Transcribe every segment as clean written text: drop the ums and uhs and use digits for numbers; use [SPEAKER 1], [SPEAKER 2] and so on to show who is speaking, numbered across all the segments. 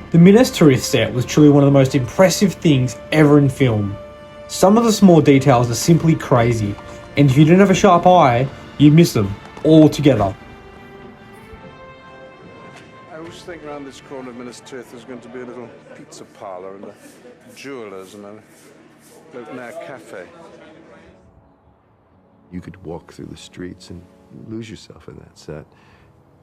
[SPEAKER 1] The Minas Tirith set was truly one of the most impressive things ever in film. Some of the small details are simply crazy, and if you didn't have a sharp eye, you'd miss them altogether.
[SPEAKER 2] I was thinking around this corner of Minas Tirith there's going to be a little pizza parlour and a jeweller's and a open-air cafe.
[SPEAKER 3] You could walk through the streets and lose yourself in that set.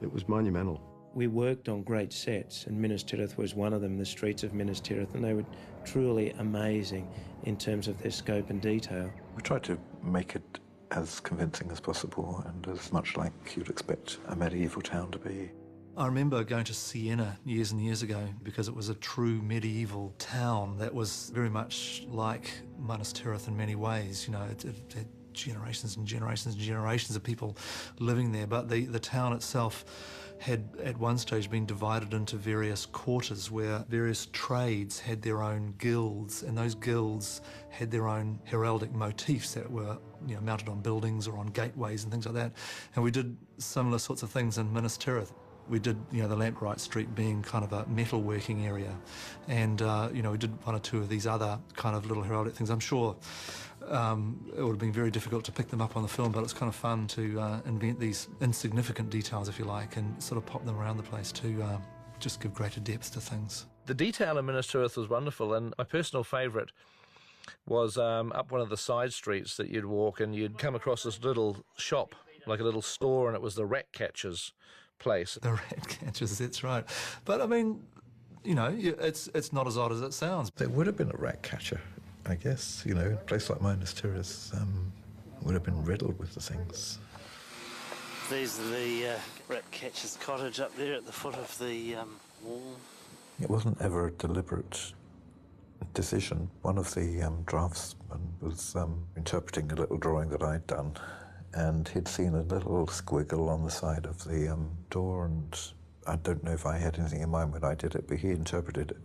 [SPEAKER 3] It was monumental.
[SPEAKER 4] We worked on great sets, and Minas Tirith was one of them, the streets of Minas Tirith, and they were truly amazing in terms of their scope and detail.
[SPEAKER 5] We tried to make it as convincing as possible and as much like you'd expect a medieval town to be.
[SPEAKER 6] I remember going to Siena years and years ago because it was a true medieval town that was very much like Minas Tirith in many ways. You know, it had generations and generations and generations of people living there, but the town itself had at one stage been divided into various quarters where various trades had their own guilds, and those guilds had their own heraldic motifs that were, you know, mounted on buildings or on gateways and things like that. And we did similar sorts of things in Minas Tirith. We did, you know, the Lamplight Street being kind of a metalworking area, and you know, we did one or two of these other kind of little heraldic things. I'm sure it would have been very difficult to pick them up on the film, but it's kind of fun to invent these insignificant details, if you like, and sort of pop them around the place to just give greater depth to things.
[SPEAKER 7] The detail in Minas Tirith was wonderful, and my personal favourite was up one of the side streets that you'd walk, and you'd come across this little shop, like a little store, and it was the rat catcher's place.
[SPEAKER 6] The rat catchers, that's right. But I mean, you know, it's not as odd as it sounds.
[SPEAKER 5] There would have been a rat catcher, I guess. You know, a place like Minas Tirith would have been riddled with the things.
[SPEAKER 8] These are the rat catcher's cottage up there at the foot of the wall.
[SPEAKER 5] It wasn't ever a deliberate decision. One of the draftsmen was interpreting a little drawing that I'd done, and he'd seen a little squiggle on the side of the door, and I don't know if I had anything in mind when I did it, but he interpreted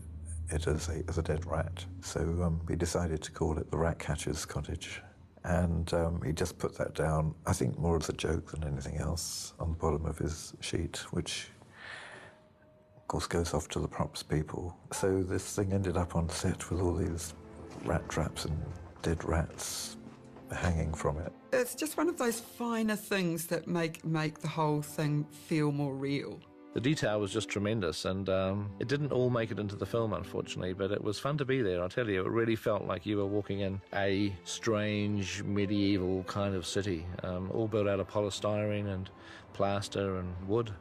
[SPEAKER 5] it as a dead rat. So he decided to call it the rat catcher's cottage. And he just put that down, I think more as a joke than anything else, on the bottom of his sheet, which of course goes off to the props people. So this thing ended up on set with all these rat traps and dead rats hanging from it.
[SPEAKER 9] It's just one of those finer things that make the whole thing feel more real.
[SPEAKER 7] The detail was just tremendous, and it didn't all make it into the film, unfortunately, but it was fun to be there. I tell you, it really felt like you were walking in a strange medieval kind of city, all built out of polystyrene and plaster and wood.